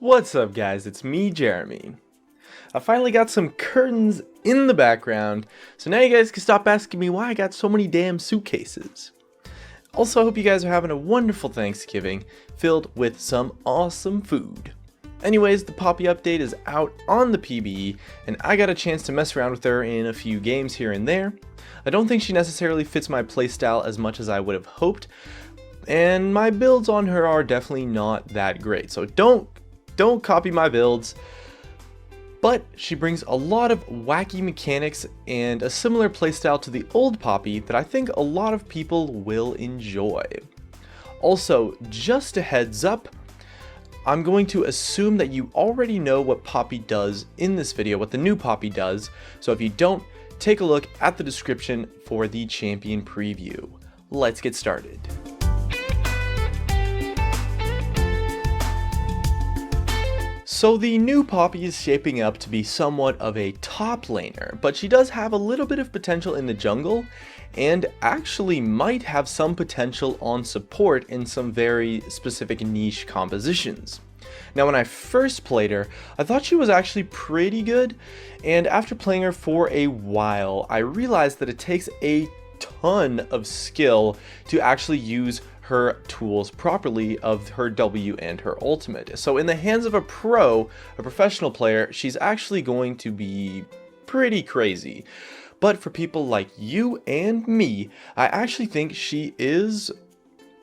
What's up guys, it's me, Jeremy. I finally got some curtains in the background, so now you guys can stop asking me why I got so many damn suitcases. Also, I hope you guys are having a wonderful Thanksgiving, filled with some awesome food. Anyways, the Poppy update is out on the PBE, and I got a chance to mess around with her in a few games here and there. I don't think she necessarily fits my playstyle as much as I would have hoped, and my builds on her are definitely not that great, so don't copy my builds. But she brings a lot of wacky mechanics and a similar playstyle to the old Poppy that I think a lot of people will enjoy. Also, just a heads up, I'm going to assume that you already know what Poppy does in this video, what the new Poppy does, so if you don't, take a look at the description for the champion preview. Let's get started. So the new Poppy is shaping up to be somewhat of a top laner, but she does have a little bit of potential in the jungle, and actually might have some potential on support in some very specific niche compositions. Now when I first played her, I thought she was actually pretty good, and after playing her for a while, I realized that it takes a ton of skill to actually use her tools properly of her W and her ultimate. So in the hands of a professional player, she's actually going to be pretty crazy. But for people like you and me, I actually think she is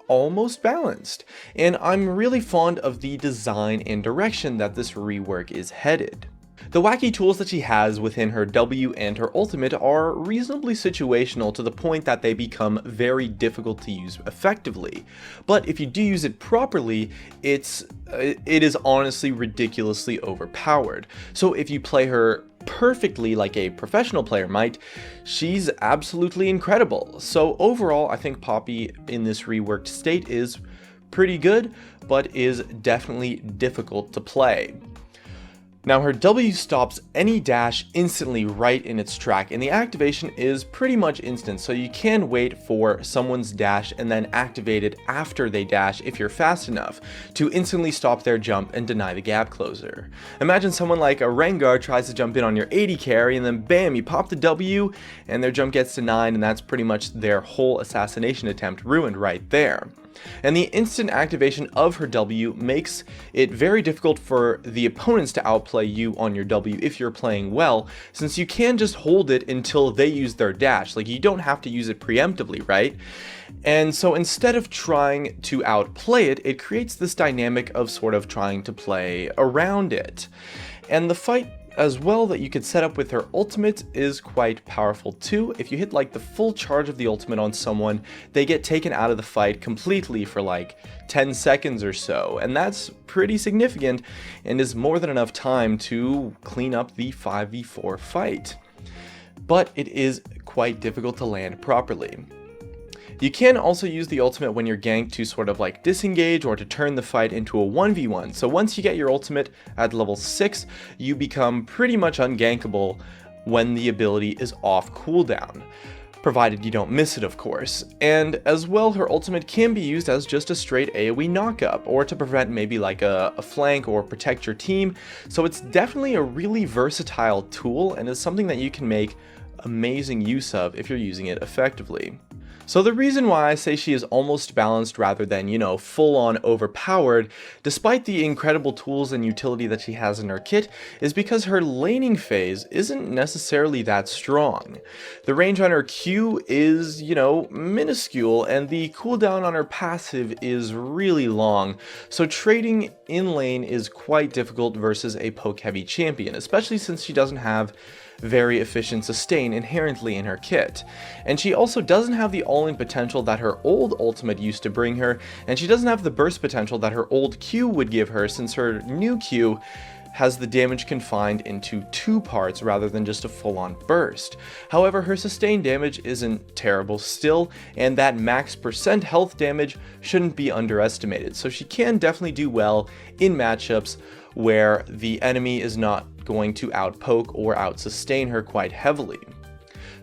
almost balanced. And I'm really fond of the design and direction that this rework is headed. The wacky tools that she has within her W and her ultimate are reasonably situational to the point that they become very difficult to use effectively. But if you do use it properly, it is honestly ridiculously overpowered. So if you play her perfectly like a professional player might, she's absolutely incredible. So overall, I think Poppy in this reworked state is pretty good, but is definitely difficult to play. Now her W stops any dash instantly right in its track, and the activation is pretty much instant, so you can wait for someone's dash and then activate it after they dash if you're fast enough to instantly stop their jump and deny the gap closer. Imagine someone like a Rengar tries to jump in on your 80 carry and then bam, you pop the W and their jump gets denied, and that's pretty much their whole assassination attempt ruined right there. And the instant activation of her W makes it very difficult for the opponents to outplay you on your W if you're playing well, since you can just hold it until they use their dash. Like, you don't have to use it preemptively, right? And so instead of trying to outplay it, it creates this dynamic of sort of trying to play around it. And the fight as well that you could set up with her ultimate is quite powerful too. If you hit like the full charge of the ultimate on someone, they get taken out of the fight completely for like 10 seconds or so, and that's pretty significant and is more than enough time to clean up the 5v4 fight. But it is quite difficult to land properly. You can also use the ultimate when you're ganked to sort of like disengage or to turn the fight into a 1v1. So once you get your ultimate at level 6, you become pretty much ungankable when the ability is off cooldown, provided you don't miss it, of course. And as well, her ultimate can be used as just a straight AoE knockup, or to prevent maybe like a flank or protect your team. So it's definitely a really versatile tool, and is something that you can make amazing use of if you're using it effectively. So the reason why I say she is almost balanced rather than, you know, full-on overpowered, despite the incredible tools and utility that she has in her kit, is because her laning phase isn't necessarily that strong. The range on her Q is, you know, minuscule, and the cooldown on her passive is really long, so trading in lane is quite difficult versus a poke-heavy champion, especially since she doesn't have very efficient sustain inherently in her kit. And she also doesn't have the all-in potential that her old ultimate used to bring her, and she doesn't have the burst potential that her old Q would give her, since her new Q has the damage confined into 2 parts rather than just a full-on burst. However, her sustained damage isn't terrible still, and that max % health damage shouldn't be underestimated, so she can definitely do well in matchups where the enemy is not going to outpoke or outsustain her quite heavily.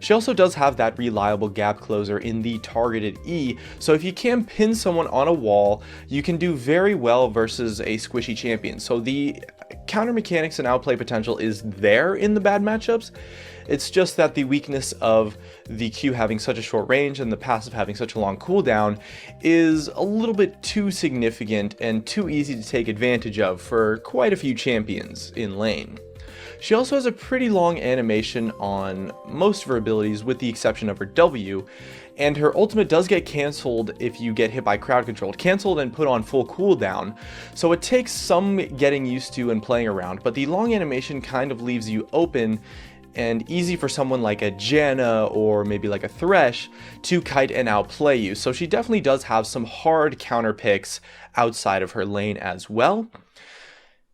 She also does have that reliable gap closer in the targeted E, so if you can pin someone on a wall, you can do very well versus a squishy champion. So the counter mechanics and outplay potential is there in the bad matchups. It's just that the weakness of the Q having such a short range and the passive having such a long cooldown is a little bit too significant and too easy to take advantage of for quite a few champions in lane. She also has a pretty long animation on most of her abilities with the exception of her W, and her ultimate does get cancelled if you get hit by crowd control, cancelled and put on full cooldown, so it takes some getting used to and playing around, but the long animation kind of leaves you open and easy for someone like a Janna or maybe like a Thresh to kite and outplay you. So she definitely does have some hard counter picks outside of her lane as well.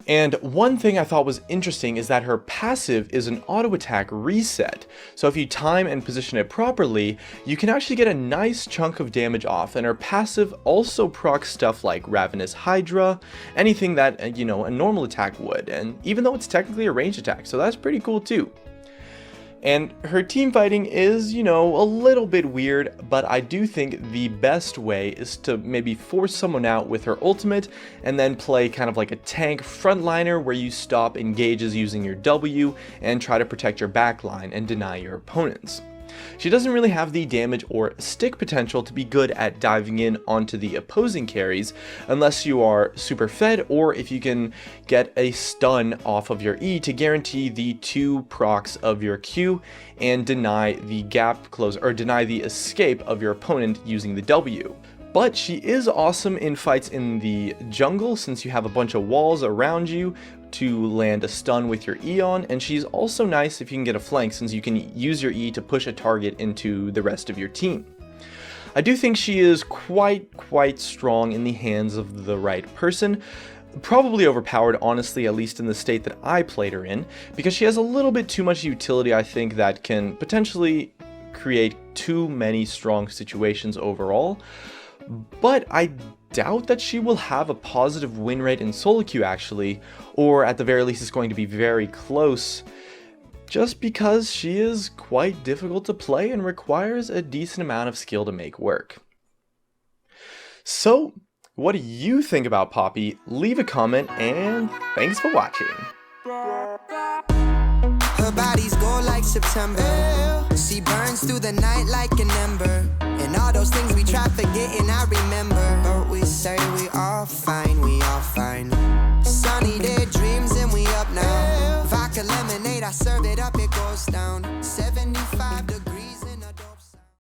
And one thing I thought was interesting is that her passive is an auto attack reset. So if you time and position it properly, you can actually get a nice chunk of damage off, and her passive also procs stuff like Ravenous Hydra, anything that, you know, a normal attack would, and even though it's technically a ranged attack, so that's pretty cool too. And her team fighting is, you know, a little bit weird, but I do think the best way is to maybe force someone out with her ultimate and then play kind of like a tank frontliner where you stop engages using your W and try to protect your backline and deny your opponents. She doesn't really have the damage or stick potential to be good at diving in onto the opposing carries unless you are super fed or if you can get a stun off of your E to guarantee the 2 procs of your Q and deny the gap close or deny the escape of your opponent using the W. But she is awesome in fights in the jungle since you have a bunch of walls around you to land a stun with your E on, and she's also nice if you can get a flank since you can use your E to push a target into the rest of your team. I do think she is quite strong in the hands of the right person. Probably overpowered, honestly, at least in the state that I played her in, because she has a little bit too much utility, I think, that can potentially create too many strong situations overall. But I doubt that she will have a positive win rate in solo queue actually, or at the very least it's going to be very close, just because she is quite difficult to play and requires a decent amount of skill to make work. So, what do you think about Poppy? Leave a comment, and thanks for watching. Her body's gold like September. She burns through the night like an ember. And all those things we try forgetting, I remember. But we say we all fine, we all fine. Sunny day dreams and we up now. Vodka lemonade, I serve it up.